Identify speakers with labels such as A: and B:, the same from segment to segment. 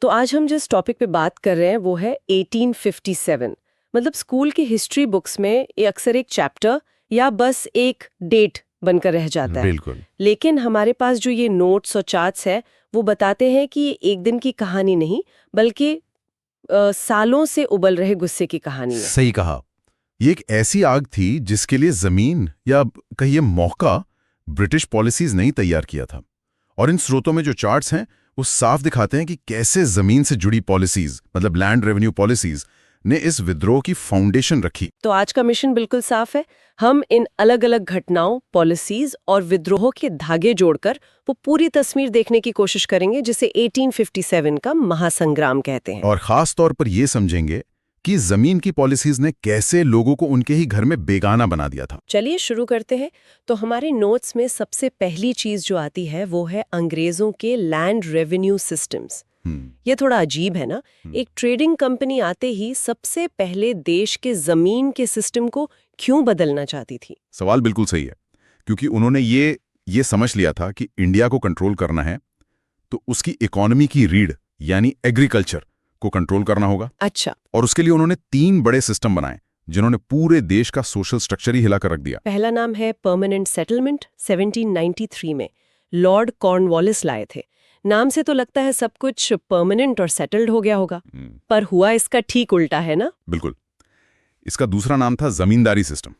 A: तो आज हम जिस टॉपिक पे बात कर रहे हैं वो है 1857। मतलब स्कूल की हिस्ट्री बुक्स में ये अक्सर एक चैप्टर या बस एक डेट बनकर रह जाता है।
B: बिल्कुल।
A: लेकिन हमारे पास जो ये नोट्स और चार्ट्स है वो बताते हैं कि ये एक दिन की कहानी नहीं बल्कि सालों से उबल रहे गुस्से की कहानी है।
B: सही कहा। ये एक ऐसी आग थी जिसके लिए जमीन या कहिए मौका ब्रिटिश पॉलिसीज नहीं तैयार किया था। और इन स्रोतों में जो चार्ट्स हैं वो साफ दिखाते हैं कि कैसे जमीन से जुड़ी पॉलिसीज मतलब लैंड रेवेन्यू पॉलिसीज ने इस विद्रोह की फाउंडेशन रखी।
A: तो आज का मिशन बिल्कुल साफ है। हम इन अलग अलग घटनाओं, पॉलिसीज और विद्रोहों के धागे जोड़कर वो पूरी तस्वीर देखने की कोशिश करेंगे जिसे 1857 का महासंग्राम कहते हैं।
B: और खास तौर पर ये समझेंगे कि जमीन की पॉलिसीज ने कैसे लोगों को उनके ही घर में बेगाना बना दिया था।
A: चलिए शुरू करते हैं। तो हमारे नोट्स में सबसे पहली चीज जो आती है वो है अंग्रेजों के लैंड रेवेन्यू सिस्टम्स। ये थोड़ा अजीब है ना। एक ट्रेडिंग कंपनी आते ही सबसे पहले देश के जमीन के सिस्टम को क्यों बदलना चाहती थी?
B: सवाल बिल्कुल सही है, क्योंकि उन्होंने ये समझ लिया था कि इंडिया को कंट्रोल करना है तो उसकी इकोनॉमी की रीढ़ यानी एग्रीकल्चर को कंट्रोल करना होगा।
A: अच्छा।
B: और उसके लिए उन्होंने 3 बड़े सिस्टम बनाए जिन्होंने पूरे देश का सोशल स्ट्रक्चर ही हिलाकर रख दिया।
A: पहला नाम है परमानेंट सेटलमेंट। 1793 में लॉर्ड कॉर्नवालिस लाए थे। नाम से तो लगता है सब कुछ परमानेंट और सेटल्ड हो गया होगा, पर हुआ इसका ठीक उल्टा है ना।
B: बिल्कुल। इसका दूसरा नाम था जमींदारी सिस्टम।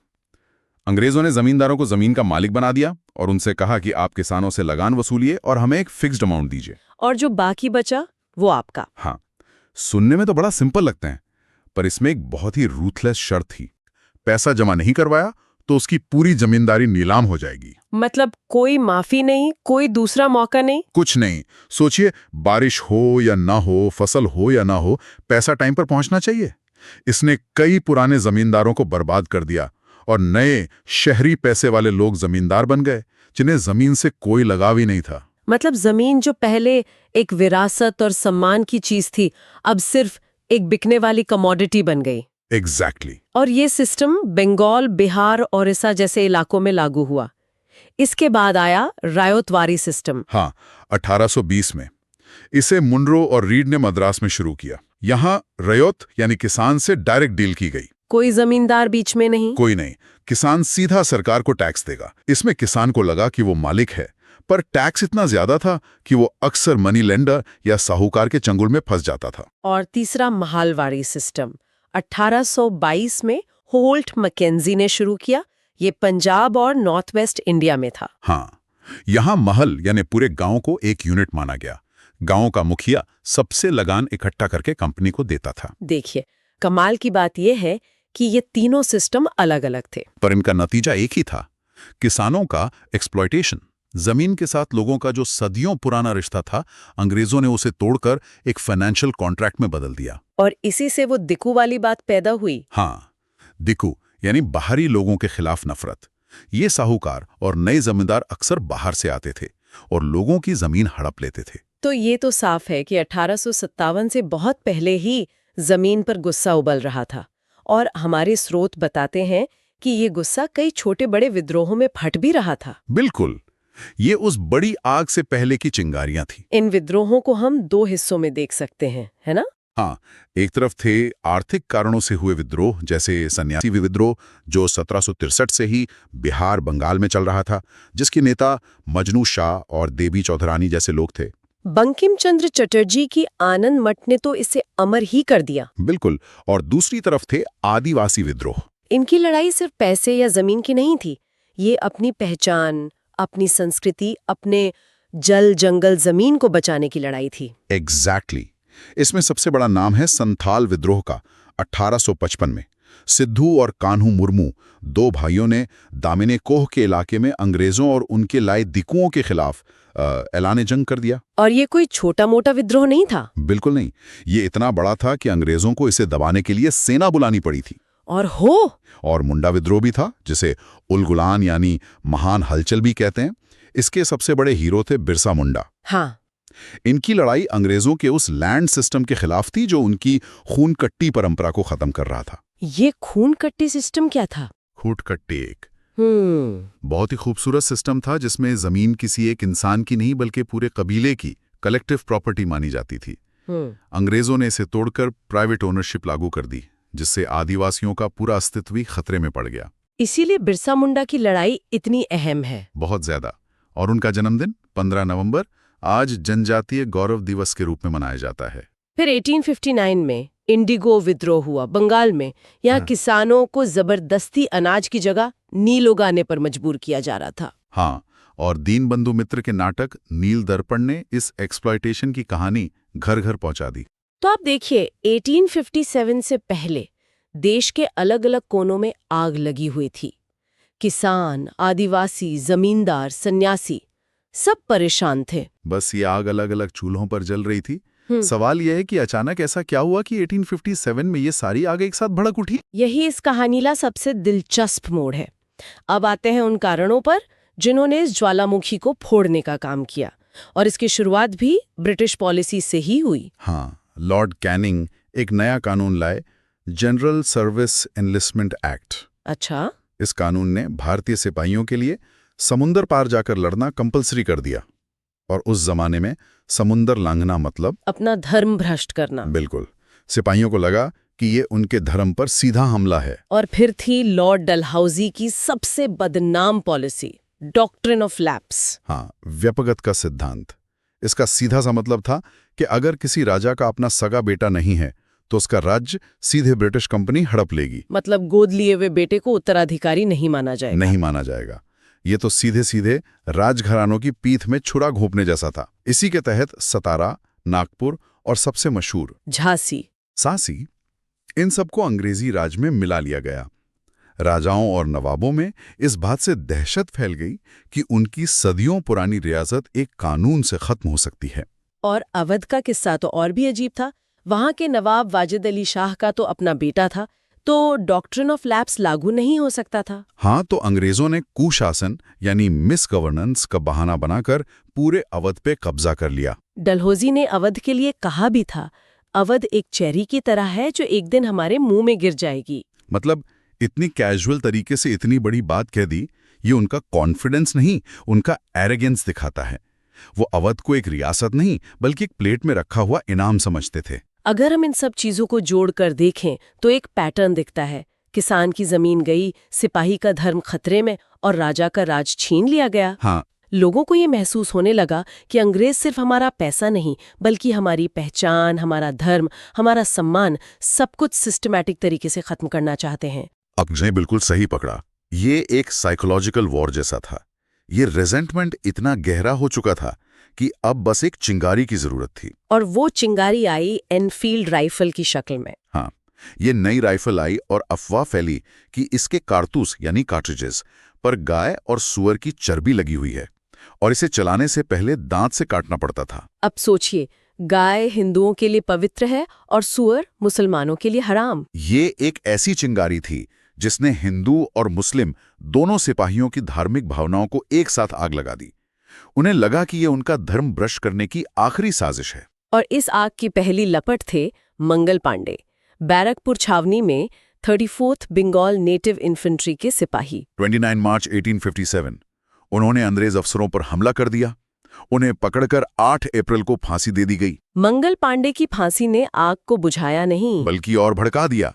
B: अंग्रेजों ने जमींदारों को जमीन का मालिक बना दिया और उनसे कहा कि आप किसानों से लगान वसूलिए और हमें एक फिक्स्ड अमाउंट दीजिए,
A: और जो बाकी बचा वो आपका।
B: हाँ, सुनने में तो बड़ा सिंपल लगता है, पर इसमें एक बहुत ही रूथलेस शर्त थी। पैसा जमा नहीं करवाया तो उसकी पूरी जमींदारी नीलाम हो जाएगी।
A: मतलब कोई माफी नहीं, कोई दूसरा मौका नहीं,
B: कुछ नहीं। सोचिए, बारिश हो या ना हो, फसल हो या ना हो, पैसा टाइम पर पहुंचना चाहिए। इसने कई पुराने जमींदारों को बर्बाद कर दिया और नए शहरी पैसे वाले लोग जमींदार बन गए जिन्हें जमीन से कोई लगाव ही नहीं था।
A: मतलब जमीन जो पहले एक विरासत और सम्मान की चीज थी अब सिर्फ एक बिकने वाली कमोडिटी बन गई।
B: एग्जैक्टली।
A: और ये सिस्टम बंगाल, बिहार, ओडिशा जैसे इलाकों में लागू हुआ। इसके बाद आया रायतवाड़ी सिस्टम।
B: हाँ, 1820 में इसे मुनरो और रीड ने मद्रास में शुरू किया। यहाँ रयोत यानी किसान से डायरेक्ट डील की गई।
A: कोई जमींदार बीच में नहीं,
B: कोई नहीं। किसान सीधा सरकार को टैक्स देगा। इसमें किसान को लगा कि वो मालिक है, पर टैक्स इतना ज्यादा था कि वो अक्सर मनी लेंडर या साहूकार के चंगुल में फंस जाता था।
A: और तीसरा महलवाड़ी सिस्टम 1822 में होल्ट मैकेंजी ने शुरू किया। ये पंजाब और नॉर्थ वेस्ट इंडिया में था।
B: हाँ, यहाँ महल यानी पूरे गांव को एक यूनिट माना गया। गांव का मुखिया सबसे लगान इकट्ठा करके कंपनी को देता था।
A: देखिए, कमाल की बात यह है कि ये तीनों सिस्टम अलग अलग थे,
B: पर इनका नतीजा एक ही था, किसानों का एक्सप्लॉयटेशन। जमीन के साथ लोगों का जो सदियों पुराना रिश्ता था, अंग्रेजों ने उसे तोड़कर एक फाइनेंशियल कॉन्ट्रैक्ट में बदल दिया।
A: और इसी से वो दिकू वाली बात पैदा हुई।
B: हाँ, दिकू यानी बाहरी लोगों के खिलाफ नफरत। ये साहूकार और नए जमींदार अक्सर बाहर से आते थे और लोगों की जमीन हड़प लेते थे।
A: तो ये तो साफ है कि 1857 से बहुत पहले ही जमीन पर गुस्सा उबल रहा था। और हमारे स्रोत बताते हैं कि ये गुस्सा कई छोटे बड़े विद्रोहों में फट भी रहा था।
B: बिल्कुल, ये उस बड़ी आग से पहले की चिंगारियां थी।
A: इन विद्रोहों को हम 2 हिस्सों में देख सकते हैं, है ना?
B: हाँ, एक तरफ थे आर्थिक कारणों से हुए विद्रोह, जैसे सन्यासी विद्रोह जो 1763 से ही बिहार बंगाल में चल रहा था, जिसके नेता मजनू शाह और देवी चौधरानी जैसे लोग थे।
A: बंकिम चंद्र चटर्जी की आनंद मठ ने तो इसे अमर ही कर दिया।
B: बिल्कुल। और दूसरी तरफ थे आदिवासी विद्रोह।
A: इनकी लड़ाई सिर्फ पैसे या जमीन की नहीं थी, ये अपनी पहचान, अपनी संस्कृति, अपने जल जंगल जमीन को बचाने की लड़ाई थी।
B: एग्जैक्टली। इसमें सबसे बड़ा नाम है संथाल विद्रोह का। 1855 में सिद्धू और कान्हू मुर्मू 2 भाइयों ने दामिनी कोह के इलाके में अंग्रेजों और उनके लाए दिकुओं के खिलाफ ऐलान जंग कर दिया।
A: और ये कोई छोटा मोटा विद्रोह नहीं था।
B: बिल्कुल नहीं। ये इतना बड़ा था कि अंग्रेजों को इसे दबाने के लिए सेना बुलानी पड़ी थी।
A: और
B: मुंडा विद्रोह भी था, जिसे उलगुलान यानी महान हलचल भी कहते हैं। इसके सबसे बड़े हीरो थे बिरसा मुंडा।
A: हाँ।
B: इनकी लड़ाई अंग्रेजों के उस लैंड सिस्टम के खिलाफ थी जो उनकी खून कट्टी परंपरा को खत्म कर रहा था।
A: ये खून कट्टी सिस्टम क्या था?
B: खूट कट्टी एक बहुत ही खूबसूरत सिस्टम था जिसमें जमीन किसी एक इंसान की नहीं बल्कि पूरे कबीले की कलेक्टिव प्रॉपर्टी मानी जाती थी। अंग्रेजों ने इसे तोड़कर प्राइवेट ओनरशिप लागू कर दी, जिससे आदिवासियों का पूरा अस्तित्व ही खतरे में पड़ गया।
A: इसीलिए बिरसा मुंडा की लड़ाई इतनी अहम है।
B: बहुत ज्यादा। और उनका जन्मदिन 15 नवंबर आज जनजातीय गौरव दिवस के रूप में मनाया जाता है।
A: फिर 1859 में इंडिगो विद्रोह हुआ बंगाल में। यहाँ किसानों को जबरदस्ती अनाज की जगह नील उगाने पर मजबूर किया जा रहा था।
B: हाँ, और दीनबंधु मित्र के नाटक नील दर्पण ने इस एक्सप्लॉयटेशन की कहानी घर घर पहुंचा दी।
A: तो आप देखिए, 1857 से पहले देश के अलग अलग कोनों में आग लगी हुई थी। किसान, आदिवासी, जमींदार, सन्यासी सब परेशान थे।
B: बस ये आग अलग अलग चूल्हों पर जल रही थी। सवाल यह है कि अचानक ऐसा क्या हुआ कि 1857 में ये सारी आग एक साथ भड़क उठी?
A: यही इस कहानी का सबसे दिलचस्प मोड़ है। अब आते हैं उन कारणों पर जिन्होंने इस ज्वालामुखी को फोड़ने का काम किया, और इसकी शुरुआत भी ब्रिटिश पॉलिसी से ही हुई।
B: हाँ, लॉर्ड कैनिंग एक नया कानून लाए, जनरल सर्विस एनलिस्टमेंट एक्ट।
A: अच्छा।
B: इस कानून ने भारतीय सिपाहियों के लिए समुंदर पार जाकर लड़ना कंपलसरी कर दिया। और उस जमाने में समुंदर लांघना मतलब
A: अपना धर्म भ्रष्ट करना।
B: बिल्कुल। सिपाहियों को लगा कि ये उनके धर्म पर सीधा हमला है।
A: और फिर थी लॉर्ड डलहौजी की सबसे बदनाम पॉलिसी, डॉक्ट्रिन ऑफ लैप्स।
B: हाँ, व्यपगत का सिद्धांत। इसका सीधा सा मतलब था कि अगर किसी राजा का अपना सगा बेटा नहीं है तो उसका राज्य सीधे ब्रिटिश कंपनी हड़प लेगी।
A: मतलब गोद लिए हुए बेटे को उत्तराधिकारी नहीं माना जाएगा।
B: नहीं माना जाएगा। ये तो सीधे सीधे राजघरानों की पीठ में छुरा घोंपने जैसा था। इसी के तहत सतारा, नागपुर और सबसे मशहूर झांसी, इन सबको अंग्रेजी राज में मिला लिया गया। राजाओं और नवाबों में इस बात से दहशत फैल गई कि उनकी सदियों पुरानी रियासत एक कानून से खत्म हो सकती है।
A: और अवध का किस्सा तो और भी अजीब था। वहां के नवाब वाजिद अली शाह का तो अपना बेटा था, तो डॉक्ट्रिन ऑफ लैप्स लागू नहीं हो सकता था।
B: हाँ, तो अंग्रेजों ने कुशासन यानी मिस गवर्नेंस का बहाना बनाकर पूरे अवध पे कब्जा कर लिया।
A: डलहौजी ने अवध के लिए कहा भी था, अवध एक चेरी की तरह है जो एक दिन हमारे मुंह में गिर जाएगी।
B: मतलब इतनी कैजुअल तरीके से इतनी बड़ी बात कह दी। ये उनका कॉन्फिडेंस नहीं, उनका एरोगेंस दिखाता है। वो अवध को एक रियासत नहीं बल्कि एक प्लेट में रखा हुआ इनाम समझते थे।
A: अगर हम इन सब चीजों को जोड़कर देखें तो एक पैटर्न दिखता है। किसान की जमीन गई, सिपाही का धर्म खतरे में और राजा का राज छीन लिया गया।
B: हाँ,
A: लोगों को ये महसूस होने लगा कि अंग्रेज सिर्फ हमारा पैसा नहीं बल्कि हमारी पहचान, हमारा धर्म, हमारा सम्मान, सब कुछ सिस्टमैटिक तरीके से खत्म करना चाहते हैं।
B: आपने बिल्कुल सही पकड़ा। ये एक साइकोलॉजिकल वॉर जैसा था। ये रेजेंटमेंट इतना गहरा हो चुका था कि अब बस एक चिंगारी की जरूरत थी।
A: और वो चिंगारी आई एनफील्ड राइफल की शक्ल में।
B: हाँ, ये नई राइफल आई और अफवाह फैली कि इसके कारतूस यानी कार्ट्रिजेस पर गाय और सुअर की चर्बी लगी हुई है और इसे चलाने से पहले दांत से काटना पड़ता था।
A: अब सोचिए, गाय हिंदुओं के लिए पवित्र है और सुअर मुसलमानों के लिए हराम।
B: ये एक ऐसी चिंगारी थी जिसने हिंदू और मुस्लिम दोनों सिपाहियों की धार्मिक भावनाओं को एक साथ आग लगा दी। उन्हें लगा कि ये उनका धर्म भ्रष्ट करने की आखिरी साजिश है।
A: और इस आग की पहली लपट थे मंगल पांडे, बैरकपुर छावनी में 34th बंगाल नेटिव इन्फेंट्री के सिपाही।
B: 29 मार्च 1857 उन्होंने अंग्रेज अफसरों पर हमला कर दिया। उन्हें पकड़कर 8 अप्रैल को फांसी दे दी गई।
A: मंगल पांडे की फांसी ने आग को बुझाया नहीं
B: बल्कि और भड़का दिया।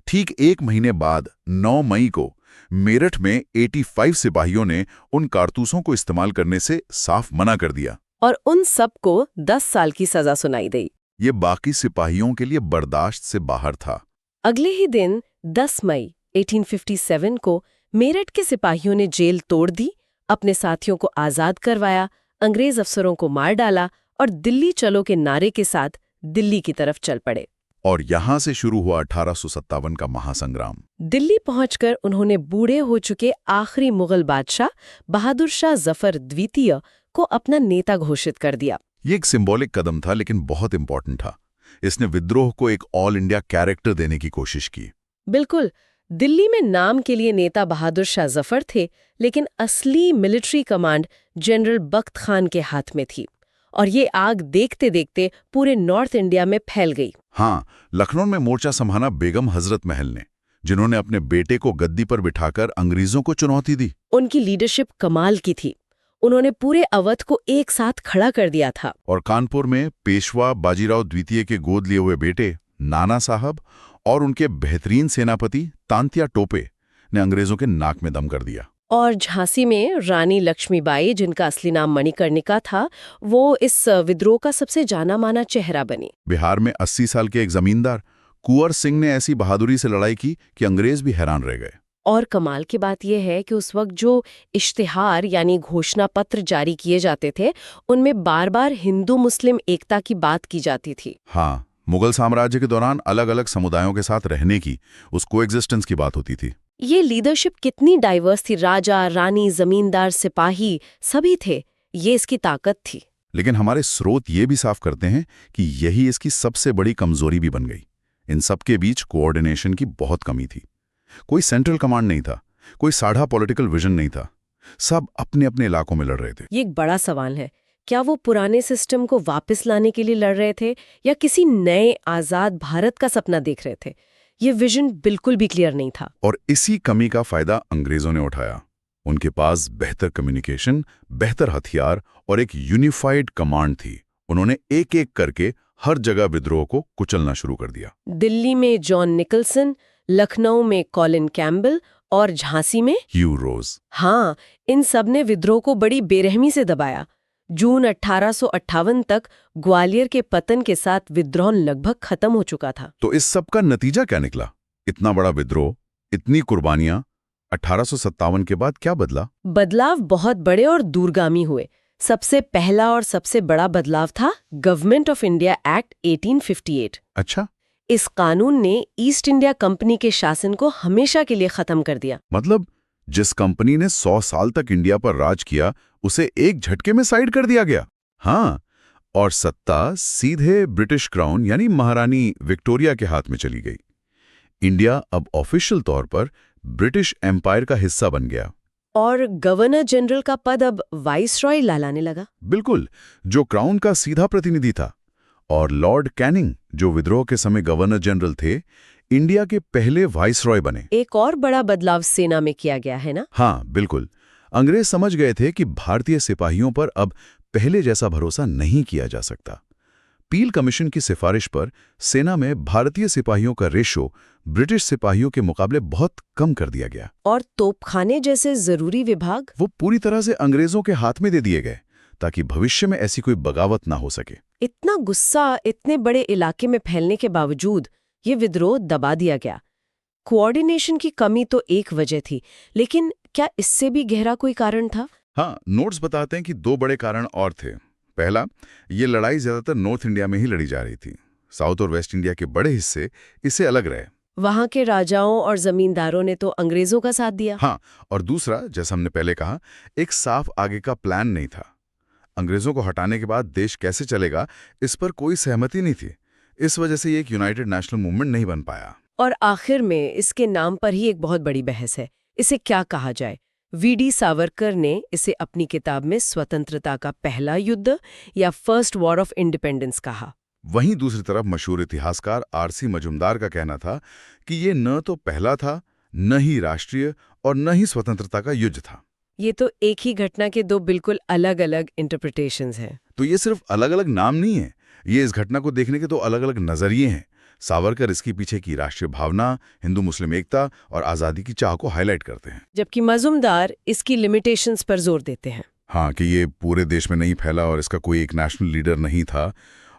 B: ठीक एक महीने बाद 9 मई को मेरठ में 85 सिपाहियों ने उन कारतूसों को इस्तेमाल करने से साफ मना कर दिया
A: और उन सब को 10 साल की सजा सुनाई गई।
B: ये बाकी सिपाहियों के लिए बर्दाश्त से बाहर था।
A: अगले ही दिन 10 मई 1857 को मेरठ के सिपाहियों ने जेल तोड़ दी, अपने साथियों को आजाद करवाया, अंग्रेज अफसरों को मार डाला और दिल्ली चलो के नारे के साथ दिल्ली की तरफ चल पड़े।
B: और यहां से शुरू हुआ 1857 का महासंग्राम।
A: दिल्ली पहुंचकर उन्होंने बूढ़े हो चुके आखिरी मुगल बादशाह बहादुर शाह जफर द्वितीय को अपना नेता घोषित कर दिया।
B: ये एक सिंबॉलिक कदम था लेकिन बहुत इंपॉर्टेंट था। इसने विद्रोह को एक ऑल इंडिया कैरेक्टर देने की कोशिश की।
A: बिल्कुल, दिल्ली में नाम के लिए नेता बहादुर शाह जफर थे, लेकिन असली मिलिट्री कमांड जनरल बख्त खान के हाथ में थी और ये आग देखते देखते पूरे नॉर्थ इंडिया में फैल गई।
B: हाँ, लखनऊ में मोर्चा संभाला बेगम हजरत महल ने, जिन्होंने अपने बेटे को गद्दी पर बिठाकर अंग्रेजों को चुनौती दी।
A: उनकी लीडरशिप कमाल की थी। उन्होंने पूरे अवध को एक साथ खड़ा कर दिया था।
B: और कानपुर में पेशवा बाजीराव द्वितीय के गोद लिए हुए बेटे नाना साहब और उनके बेहतरीन सेनापति तांत्या टोपे ने अंग्रेजों के नाक में दम कर दिया।
A: और झांसी में रानी लक्ष्मीबाई, जिनका असली नाम मणिकर्णिका था, वो इस विद्रोह का सबसे जाना माना चेहरा बनी।
B: बिहार में 80 साल के एक जमींदार कुंवर सिंह ने ऐसी बहादुरी से लड़ाई की कि अंग्रेज भी हैरान रह गए।
A: और कमाल की बात यह है कि उस वक्त जो इश्तिहार यानी घोषणा पत्र जारी किए जाते थे, उनमें बार बार हिंदू मुस्लिम एकता की बात की जाती थी।
B: हाँ, मुगल साम्राज्य के दौरान अलग अलग समुदायों के साथ रहने की, उस कोएग्जिस्टेंस की बात होती थी।
A: ये लीडरशिप कितनी डाइवर्स थी, राजा, रानी, जमींदार, सिपाही सभी थे। ये इसकी ताकत थी।
B: लेकिन हमारे स्रोत ये भी साफ करते हैं कि यही इसकी सबसे बड़ी कमजोरी भी बन गई। इन सबके बीच कोऑर्डिनेशन की बहुत कमी थी। कोई सेंट्रल कमांड नहीं था, कोई साढ़ा पॉलिटिकल विजन नहीं था। सब अपने अपने इलाकों में लड़ रहे थे।
A: ये एक बड़ा सवाल है। क्या वो पुराने सिस्टम को वापस लाने के लिए लड़ रहे थे या किसी नए आजाद भारत का सपना देख रहे थे? ये विजन बिल्कुल भी क्लियर नहीं था।
B: और इसी कमी का फायदा अंग्रेजों ने उठाया। उनके पास बेहतर कम्युनिकेशन, बेहतर हथियार और एक यूनिफाइड कमांड थी। उन्होंने एक एक करके हर जगह विद्रोह को कुचलना शुरू कर दिया।
A: दिल्ली में जॉन निकलसन, लखनऊ में कॉलिन कैम्बल और झांसी में
B: ह्यू रोज।
A: हाँ, इन सब ने विद्रोह को बड़ी बेरहमी से दबाया। जून 1858 तक ग्वालियर के पतन के साथ विद्रोह लगभग खत्म हो चुका था।
B: तो इस सब का नतीजा क्या निकला? इतना बड़ा विद्रोह, इतनी कुर्बानियां। 1857 के बाद क्या बदला?
A: बदलाव बहुत बड़े और दूरगामी हुए। सबसे पहला और सबसे बड़ा बदलाव था गवर्नमेंट ऑफ इंडिया एक्ट 1858।
B: अच्छा,
A: इस कानून ने ईस्ट इंडिया कंपनी के शासन को हमेशा के लिए खत्म कर दिया।
B: मतलब जिस कंपनी ने 100 साल तक इंडिया पर राज किया, उसे एक झटके में साइड कर दिया गया। हाँ, और सत्ता सीधे ब्रिटिश क्राउन यानी महारानी विक्टोरिया के हाथ में चली गई। इंडिया अब ऑफिशियल तौर पर ब्रिटिश एम्पायर का हिस्सा बन गया।
A: और गवर्नर जनरल का पद अब वाइसरॉय लाने लगा।
B: बिल्कुल, जो क्राउन का सीधा प्रतिनिधि था। और लॉर्ड कैनिंग, जो विद्रोह के समय गवर्नर जनरल थे, इंडिया के पहले वाइसरॉय बने।
A: एक और बड़ा बदलाव सेना में किया गया है ना?
B: हाँ, बिल्कुल। अंग्रेज समझ गए थे कि भारतीय सिपाहियों पर अब पहले जैसा भरोसा नहीं किया जा सकता। पील कमीशन की सिफारिश पर सेना में भारतीय सिपाहियों का रेशो ब्रिटिश सिपाहियों के मुकाबले बहुत कम कर दिया गया।
A: और तोपखाने जैसे जरूरी विभाग
B: वो पूरी तरह से अंग्रेजों के हाथ में दे दिए गए, ताकि भविष्य में ऐसी कोई बगावत ना हो सके।
A: इतना गुस्सा इतने बड़े इलाके में फैलने के बावजूद ये विद्रोह दबा दिया गया। कोऑर्डिनेशन की कमी तो एक वजह थी, लेकिन क्या इससे भी गहरा कोई कारण था?
B: हाँ, नोट्स बताते हैं कि 2 बड़े कारण और थे। पहला, ये लड़ाई ज्यादातर नॉर्थ इंडिया में ही लड़ी जा रही थी। साउथ और वेस्ट इंडिया के बड़े हिस्से इससे अलग रहे।
A: वहां के राजाओं और जमींदारों ने तो अंग्रेजों का साथ दिया।
B: हाँ, और दूसरा, जैसा हमने पहले कहा, एक साफ आगे का प्लान नहीं था। अंग्रेजों को हटाने के बाद देश कैसे चलेगा, इस पर कोई सहमति नहीं थी। इस वजह से ये एक यूनाइटेड नेशनल मूवमेंट नहीं बन पाया।
A: और आखिर में इसके नाम पर ही एक बहुत बड़ी बहस है, इसे क्या कहा जाए। वी.डी. सावरकर ने इसे अपनी किताब में स्वतंत्रता का पहला युद्ध या फर्स्ट वॉर ऑफ इंडिपेंडेंस कहा।
B: वहीं दूसरी तरफ मशहूर इतिहासकार आर.सी. मजुमदार का कहना था कि ये न तो पहला था, न ही राष्ट्रीय और न ही स्वतंत्रता का युद्ध था।
A: ये तो एक ही घटना के दो बिल्कुल अलग अलग इंटरप्रिटेशंस हैं।
B: तो ये सिर्फ अलग अलग नाम नहीं है, ये इस घटना को देखने के 2 अलग अलग नजरिए हैं। सावरकर इसके पीछे की राष्ट्रीय भावना, हिंदू मुस्लिम एकता और आज़ादी की चाह को हाईलाइट करते हैं,
A: जबकि मजुमदार इसकी लिमिटेशंस पर जोर देते हैं।
B: हाँ, कि ये पूरे देश में नहीं फैला और इसका कोई एक नेशनल लीडर नहीं था।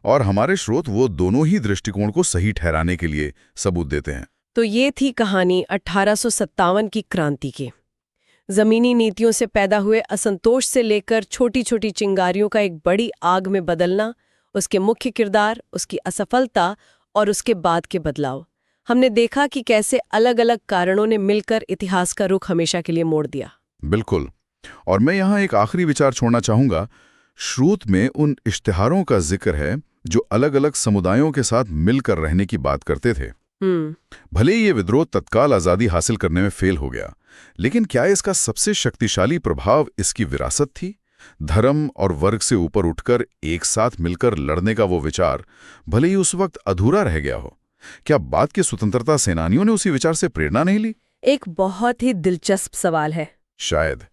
B: और हमारे स्रोत वो दोनों ही दृष्टिकोण को सही ठहराने के लिए सबूत देते हैं।
A: तो ये थी कहानी 1857 की क्रांति की। जमीनी नीतियों से पैदा हुए असंतोष से लेकर छोटी छोटी चिंगारियों का एक बड़ी आग में बदलना, उसके मुख्य किरदार, उसकी असफलता और उसके बाद के बदलाव। हमने देखा कि कैसे अलग अलग कारणों ने मिलकर इतिहास का रुख हमेशा के लिए मोड़ दिया।
B: बिल्कुल। और मैं यहाँ एक आखिरी विचार छोड़ना चाहूंगा। श्रुत में उन इश्तिहारों का जिक्र है जो अलग अलग समुदायों के साथ मिलकर रहने की बात करते थे। भले ही ये विद्रोह तत्काल आज़ादी हासिल करने में फेल हो गया, लेकिन क्या इसका सबसे शक्तिशाली प्रभाव इसकी विरासत थी? धर्म और वर्ग से ऊपर उठकर एक साथ मिलकर लड़ने का वो विचार, भले ही उस वक्त अधूरा रह गया हो, क्या बाद के स्वतंत्रता सेनानियों ने उसी विचार से प्रेरणा नहीं ली?
A: एक बहुत ही दिलचस्प सवाल है।
B: शायद।